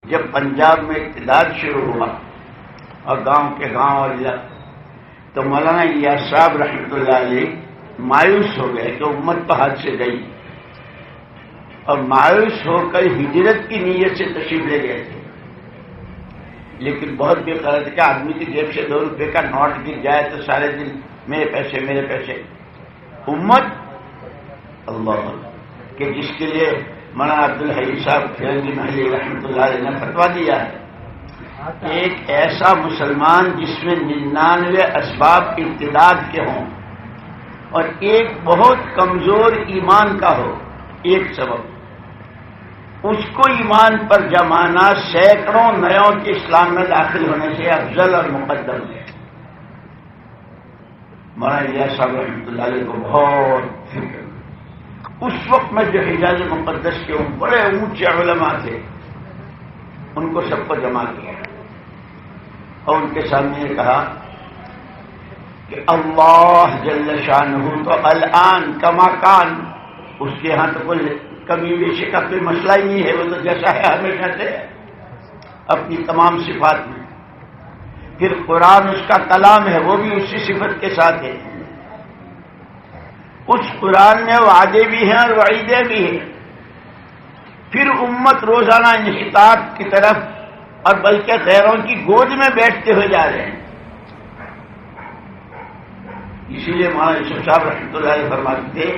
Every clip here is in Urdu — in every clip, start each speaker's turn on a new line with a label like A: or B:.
A: جب پنجاب میں اقتدار شروع ہوا اور گاؤں کے گاؤں اور تو مولانا الیاس صاحب رحمۃ اللہ علیہ مایوس ہو گئے کہ امت تو ہاتھ سے گئی، اور مایوس ہو کر ہجرت کی نیت سے تشریف لے گئے تھے، لیکن بہت بے قرار تھا کہ آدمی کی جیب سے 2 روپے کا نوٹ گر جائے تو سارے دن میرے پیسے میرے پیسے۔ امت اللہ کہ جس کے لیے مولانا عبدالحی صاحب فرنگی محلی رحمۃ اللہ علیہ نے فتویٰ دیا ہے، ایک ایسا مسلمان جس میں 99 اسباب امتداد کے ہوں اور ایک بہت کمزور ایمان کا ہو، ایک سبب اس کو ایمان پر جمانا سینکڑوں نئوں کے اسلام میں داخل ہونے سے افضل اور مقدم ہے۔ مولانا الیاس صاحب رحمۃ اللہ علیہ کو بہت فکر، اس وقت میں جو حجاز مقدس کے بڑے اونچے علماء تھے ان کو سب کو جمع کیا اور ان کے سامنے کہا کہ اللہ جل شانہ تو الان کما کان، اس کے ہاں تو کوئی کمی بیشی کا کوئی مسئلہ ہی نہیں ہے، وہ تو جیسا ہے ہمیشہ سے اپنی تمام صفات میں۔ پھر قرآن اس کا کلام ہے، وہ بھی اسی صفت کے ساتھ ہے۔ اس قرآن میں وعدے بھی ہیں اور وعیدیں بھی ہیں۔ پھر امت روزانہ انحطاط کی طرف اور بلکہ غیروں کی گود میں بیٹھتے ہوئے جا رہے ہیں۔ اسی لیے مولانا یوسف صاحب رحمۃ اللہ علیہ فرماتے تھے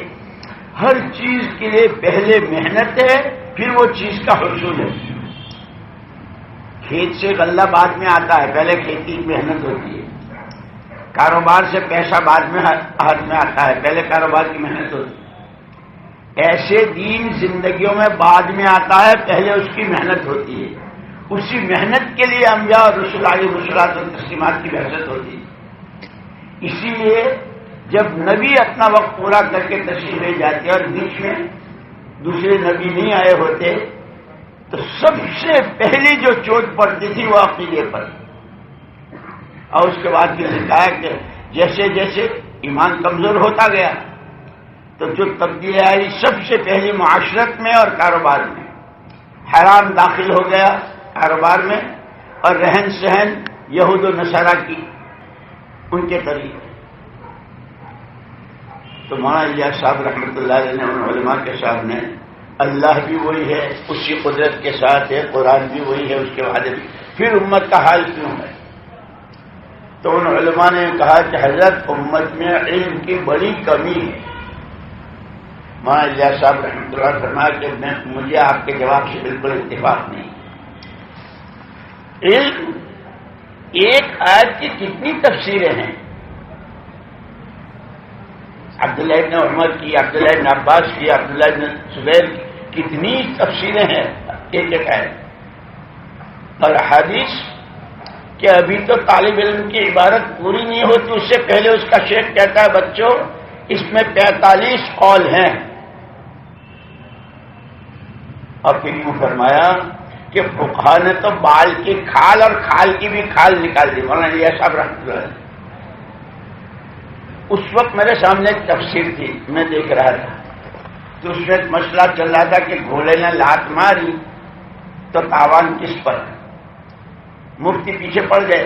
A: ہر چیز کے لیے پہلے محنت ہے، پھر وہ چیز کا حصول ہے۔ کھیت سے غلہ بعد میں آتا ہے، پہلے کھیتی کی محنت ہوتی ہے۔ کاروبار سے پیسہ بعد میں ہاتھ میں آتا ہے، پہلے کاروبار کی محنت ہوتی ہے۔ ایسے دین زندگیوں میں بعد میں آتا ہے، پہلے اس کی محنت ہوتی ہے۔ اسی محنت کے لیے انبیاء اور رسول علیہ الصلوۃ و تسلیمات کی بعثت ہوتی ہے۔ اسی لیے جب نبی اپنا وقت پورا کر کے تشریف لے جاتے اور بیچ میں دوسرے نبی نہیں آئے ہوتے تو سب سے پہلی جو چوٹ پڑتی تھی وہ عقیدے پر، اور اس کے بعد یہ لکھا ہے کہ جیسے جیسے ایمان کمزور ہوتا گیا تو جو تبدیلی آئی سب سے پہلی معاشرت میں اور کاروبار میں، حرام داخل ہو گیا کاروبار میں، اور رہن سہن یہود و نصارہ کی ان کے طریقے۔ تو مولانا الیاس صاحب رحمۃ اللہ علیہ نے ان علماء کے سامنے اللہ بھی وہی ہے، اسی قدرت کے ساتھ ہے، قرآن بھی وہی ہے، اس کے وعدے بھی، پھر امت کا حال کیوں ہے؟ تو ان علماء نے کہا کہ حضرت امت میں علم کی بڑی کمی ہے۔ مولانا الیاس صاحب رحمۃ اللہ علیہ فرمایا کہ مجھے آپ کے جواب سے بالکل اتفاق نہیں۔ علم ایک آیت کی کتنی تفسیریں ہیں؟ عبداللہ ابن عمر کی، عبداللہ ابن عباس کی، عبداللہ ابن زبیر کی، کتنی تفسیریں ہیں ایک ایک آیت۔ اور حدیث کہ ابھی تو طالب علم کی عبارت پوری نہیں ہوتی، اس سے پہلے اس کا شیخ کہتا ہے بچوں اس میں 45 قول ہیں، اور پھر یوں فرمایا کہ فقہا نے تو بال کی کھال اور کھال کی بھی کھال نکال دی۔ مولانا الیاس صاحب رحمۃ اللہ علیہ، اس وقت میرے سامنے ایک تفسیر تھی، میں دیکھ رہا تھا تو اس میں ایک مسئلہ چل رہا تھا کہ گھوڑے نے لات ماری تو تاوان کس پر؟ مفتی پیچھے پڑ گئے،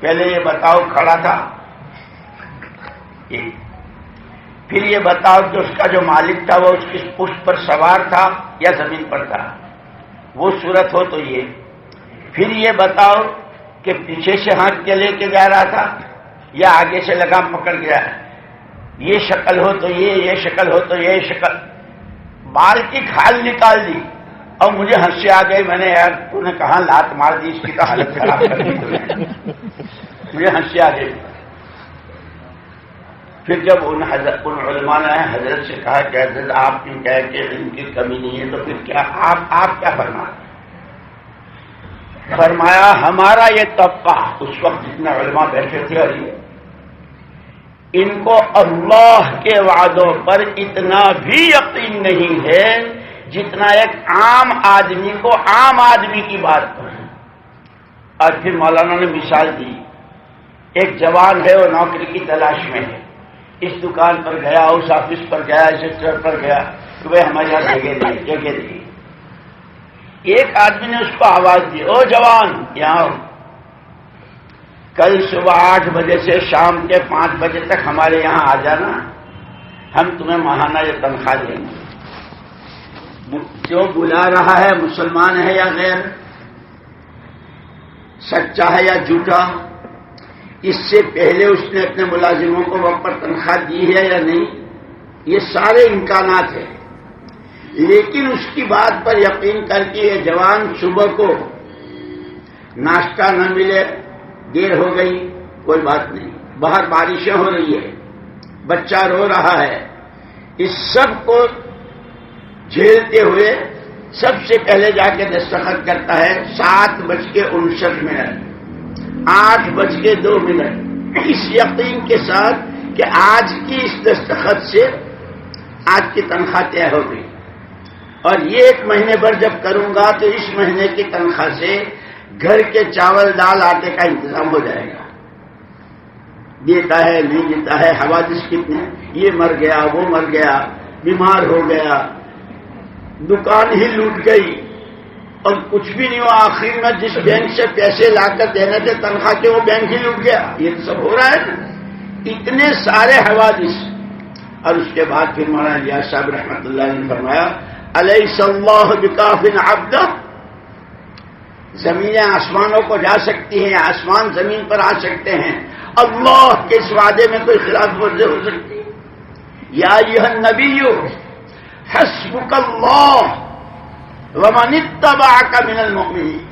A: پہلے یہ بتاؤ کھڑا تھا، پھر یہ بتاؤ کہ اس کا جو مالک تھا وہ اس کی پشت پر سوار تھا یا زمین پر تھا، وہ صورت ہو تو یہ، پھر یہ بتاؤ کہ پیچھے سے ہاتھ کے لے کے جا رہا تھا یا آگے سے لگام پکڑ گیا، یہ شکل ہو تو یہ شکل ہو تو یہ شکل، بال کی کھال نکال دی اور مجھے ہنسی آ گئی۔ میں نے یار تو نے کہاں لات مار دی، اس کی تو حالت خراب کر دی، مجھے ہنسی آ گئی۔ پھر جب ان علماء نے حضرت سے کہا کہ حضرت آپ کیوں کہہ کہ ان کی کمی نہیں ہے، تو پھر کیا آپ کیا فرمایا ہمارا یہ طبقہ اس وقت جتنے علماء بیٹھے تھے اور ان کو اللہ کے وعدوں پر اتنا بھی یقین نہیں ہے جتنا ایک عام آدمی کو عام آدمی کی بات پر۔ اور پھر مولانا نے مثال دی، ایک جوان ہے وہ نوکری کی تلاش میں ہے، اس دکان پر گیا، اس آفس پر گیا، اس اسٹور پر گیا کہ بھائی ہمارے یہاں جگہ دی۔ ایک آدمی نے اس کو آواز دی، او جوان یہاں آؤ، کل صبح 8 بجے سے شام کے 5 بجے تک ہمارے یہاں آ جانا، ہم تمہیں ماہانہ یہ تنخواہ دیں گے۔ جو بلا رہا ہے مسلمان ہے یا غیر، سچا ہے یا جھوٹا، اس سے پہلے اس نے اپنے ملازموں کو وقت پر تنخواہ دی ہے یا نہیں، یہ سارے امکانات ہیں۔ لیکن اس کی بات پر یقین کر کے یہ جوان صبح کو ناشتہ نہ ملے، دیر ہو گئی، کوئی بات نہیں، باہر بارشیں ہو رہی ہے، بچہ رو رہا ہے، اس سب کو جھیلتے ہوئے سب سے پہلے جا کے دستخط کرتا ہے 7:59، 8:02، اس یقین کے ساتھ کہ آج کی اس دستخط سے آج کی تنخواہ طے ہو گئی، اور یہ 1 مہینے بھر جب کروں گا تو اس مہینے کی تنخواہ سے گھر کے چاول دال آٹے کا انتظام ہو جائے گا۔ دیتا ہے نہیں دیتا ہے، حوادث کتنے، یہ مر گیا، وہ مر گیا، بیمار ہو گیا، دکان ہی لوٹ گئی، اور کچھ بھی نہیں ہوا، آخر میں جس بینک سے پیسے لا کر دینے تھے تنخواہ کے وہ بینک ہی لوٹ گیا، یہ سب ہو رہا ہے نا، اتنے سارے حوادث۔ اور اس کے بعد پھر مولانا الیاس صاحب رحمۃ اللہ علیہ نے فرمایا، الیس اللہ بکاف عبدہ، زمینیں آسمانوں کو جا سکتی ہیں، آسمان زمین پر آ سکتے ہیں، اللہ کے اس وعدے میں کوئی خلاف ورزی ہو سکتی؟ یا ایھا النبی حسبک اللہ ومن اتبعک من المؤمنین۔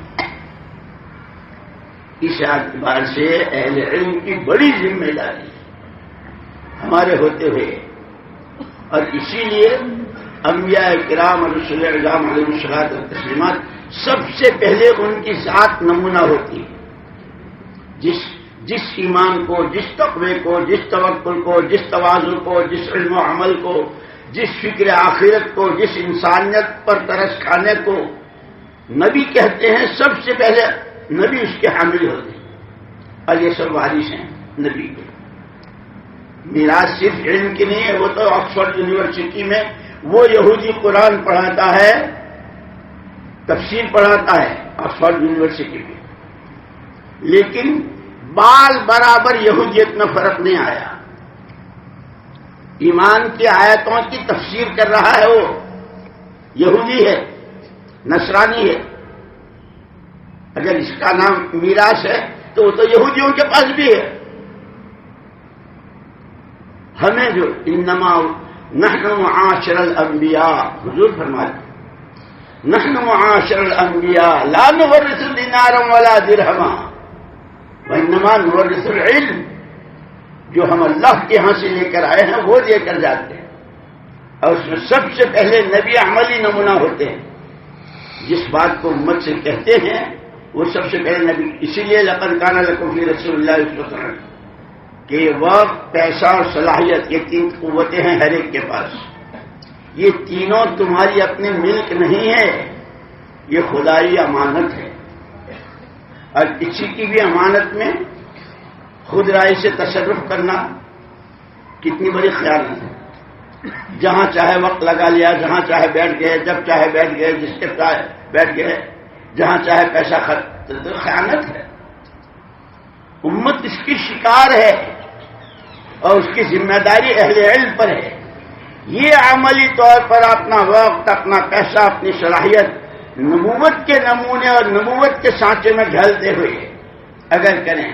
A: اس اعتبار سے اہل علم کی بڑی ذمہ داری ہمارے ہوتے ہوئے، اور اسی لیے انبیاء کرام اور رسول اعظام علیہ الصلوۃ والتسلیمات سب سے پہلے ان کی ذات نمونہ ہوتی ہے، جس ایمان کو، جس تقوی کو، جس توکل کو، جس تواضع کو، جس علم و عمل کو، جس فکر آخرت کو، جس انسانیت پر ترس کھانے کو نبی کہتے ہیں، سب سے پہلے نبی اس کے حامل ہوتے ہیں، اور یہ سب وارث ہیں نبی کے۔ میراث صرف علم کی نہیں ہے، وہ تو آکسفورڈ یونیورسٹی میں وہ یہودی قرآن پڑھاتا ہے، تفسیر پڑھاتا ہے آکسفورڈ یونیورسٹی میں، لیکن بال برابر یہودیت میں فرق نہیں آیا۔ ایمان کی آیتوں کی تفسیر کر رہا ہے، وہ یہودی ہے، نصرانی ہے۔ اگر اس کا نام میراث ہے تو وہ تو یہودیوں کے پاس بھی ہے۔ ہمیں جو انما نحن معاشر الانبیاء، حضور فرماتے نحن معاشر الانبیاء لا نورث دینارا ولا درہما وانما نورث العلم، جو ہم اللہ کے ہاں سے لے کر آئے ہیں وہ لے کر جاتے ہیں، اور اس میں سب سے پہلے نبی عملی نمونہ ہوتے ہیں، جس بات کو امت سے کہتے ہیں وہ سب سے پہلے نبی۔ اسی لیے لقد کان لکم فی رسول اللہ اسوۃ حسنہ، کہ وقت، پیسہ اور صلاحیت، یہ 3 قوتیں ہیں ہر ایک کے پاس، یہ تینوں تمہاری اپنی ملک نہیں ہے، یہ خدائی امانت ہے، اور کسی کی بھی امانت میں خود رائے سے تصرف کرنا کتنی بڑی خیانت ہے۔ جہاں چاہے وقت لگا لیا، جہاں چاہے بیٹھ گئے، جب چاہے بیٹھ گئے، جس کے چاہے بیٹھ گئے، جہاں چاہے پیسہ خرچ، تو خیانت ہے۔ امت اس کی شکار ہے، اور اس کی ذمہ داری اہل علم پر ہے۔ یہ عملی طور پر اپنا وقت، اپنا پیسہ، اپنی صلاحیت نبوت کے نمونے اور نبوت کے سانچے میں ڈھالتے ہوئے اگر کریں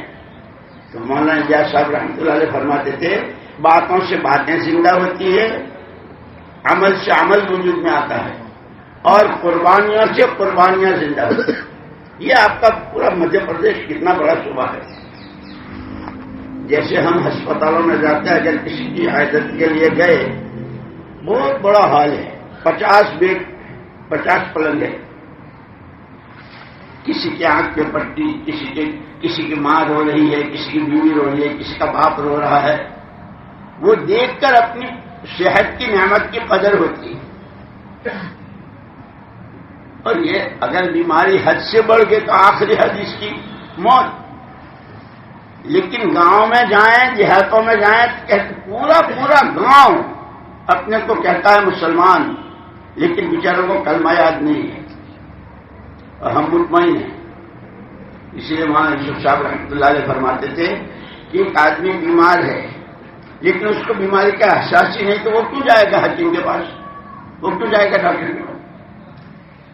A: تو مولانا الیاس صاحب رحمۃ اللہ علیہ فرماتے تھے، باتوں سے باتیں زندہ ہوتی ہے، عمل سے عمل وجود میں آتا ہے، اور قربانیوں سے قربانیاں زندہ ہوتی ہیں۔ یہ آپ کا پورا مدھیہ پردیش کتنا بڑا صوبہ ہے۔ جیسے ہم ہسپتالوں میں جاتے ہیں، اگر کسی کی عیادت کے لیے گئے، بہت بڑا ہال ہے، 50 بیڈ، 50 پلنگ ہے، کسی کی آنکھ پہ پٹی، کسی کی ماں رو رہی ہے، کسی کی بیوی رو رہی ہے، کسی کا باپ رو رہا ہے، وہ دیکھ کر اپنی صحت کی نعمت کی قدر ہوتی ہے۔ اور یہ اگر بیماری حد سے بڑھ گئی تو آخری حد اس کی موت۔ لیکن گاؤں میں جائیں، دیہاتوں میں جائیں، پورا گاؤں اپنے کو کہتا ہے مسلمان، لیکن بیچاروں کو کلمہ یاد نہیں ہے، اور ہم مطمئن ہیں. اس لیے مولانا یوسف صاحب رحمۃ اللہ علیہ فرماتے تھے کہ ایک آدمی بیمار ہے لیکن اس کو بیماری کا احساس ہی نہیں تو وہ کیوں جائے گا حکیم کے پاس, وہ کیوں جائے گا ڈاکٹر کے پاس.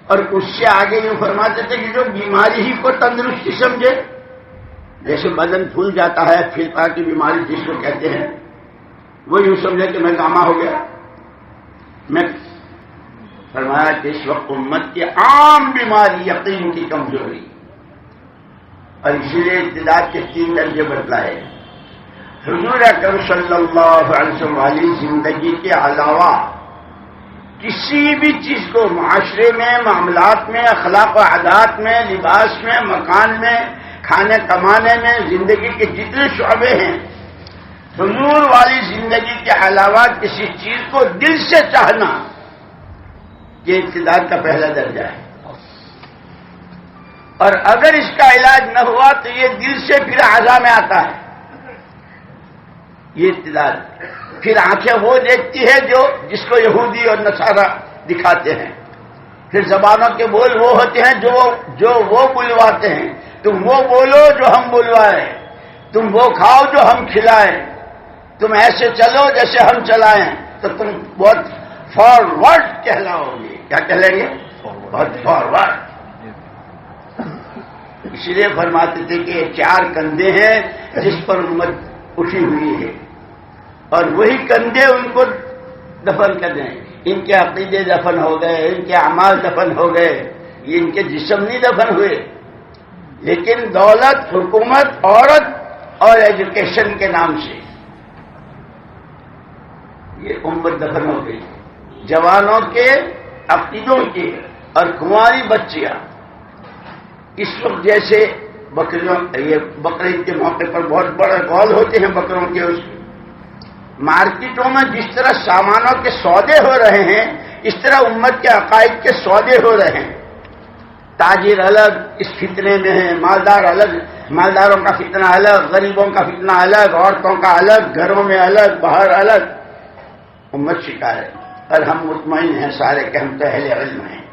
A: اور اس سے آگے یوں فرماتے تھے کہ جو بیماری ہی کو تندرستی سمجھے, جیسے بدن پھول جاتا ہے پھلتا کی بیماری جس کو کہتے ہیں, وہ یوں سمجھے کہ میں گاما ہو گیا. میں فرمایا کہ اس وقت امت کی عام بیماری یقین کی کمزوری, اور اسی لیے ابتداء کے 3 درجے بتلائے. حضور اکرم صلی اللہ علیہ وسلم والی زندگی کے علاوہ کسی بھی چیز کو معاشرے میں, معاملات میں, اخلاق و عادات میں, لباس میں, مکان میں, کھانے کمانے میں, زندگی کے جتنے شعبے ہیں, حضور والی زندگی کے علاوہ کسی چیز کو دل سے چاہنا یہ ابتداء کا پہلا درجہ ہے. اور اگر اس کا علاج نہ ہوا تو یہ دل سے پھر اعضاء میں آتا ہے. یہ ابتداء پھر آنکھیں وہ دیکھتی ہے جو جس کو یہودی اور نصارہ دکھاتے ہیں. پھر زبانوں کے بول وہ ہوتے ہیں جو وہ بلواتے ہیں. تم وہ بولو جو ہم بلوائیں, تم وہ کھاؤ جو ہم کھلائیں, تم ایسے چلو جیسے ہم چلائیں, تو تم بہت فارورڈ کہلاؤ گے. کیا کہلیں گے؟ بہت فارورڈ. اس لیے فرماتے تھے کہ 4 کندھے ہیں جس پر امت اٹھی ہوئی ہے, اور وہی کندھے ان کو دفن کر دیں. ان کے عقیدے دفن ہو گئے, ان کے اعمال دفن ہو گئے, یہ ان کے جسم نہیں دفن ہوئے, لیکن دولت, حکومت, عورت اور ایجوکیشن کے نام سے یہ امت دفن ہو گئی. جوانوں کے عقیدوں کے اور کنواری بچیاں اس وقت جیسے بکریوں, یہ بقرعید کے موقع پر بہت بڑے کال ہوتے ہیں بکروں کے, اس مارکیٹوں میں جس طرح سامانوں کے سودے ہو رہے ہیں اس طرح امت کے عقائد کے سودے ہو رہے ہیں. تاجر الگ اس فتنے میں ہیں, مالدار الگ, مالداروں کا فتنہ الگ, غریبوں کا فتنہ الگ, عورتوں کا الگ, گھروں میں الگ, باہر الگ. امت شکار ہے, اور ہم مطمئن ہیں سارے کہ ہم تو اہل علم ہیں.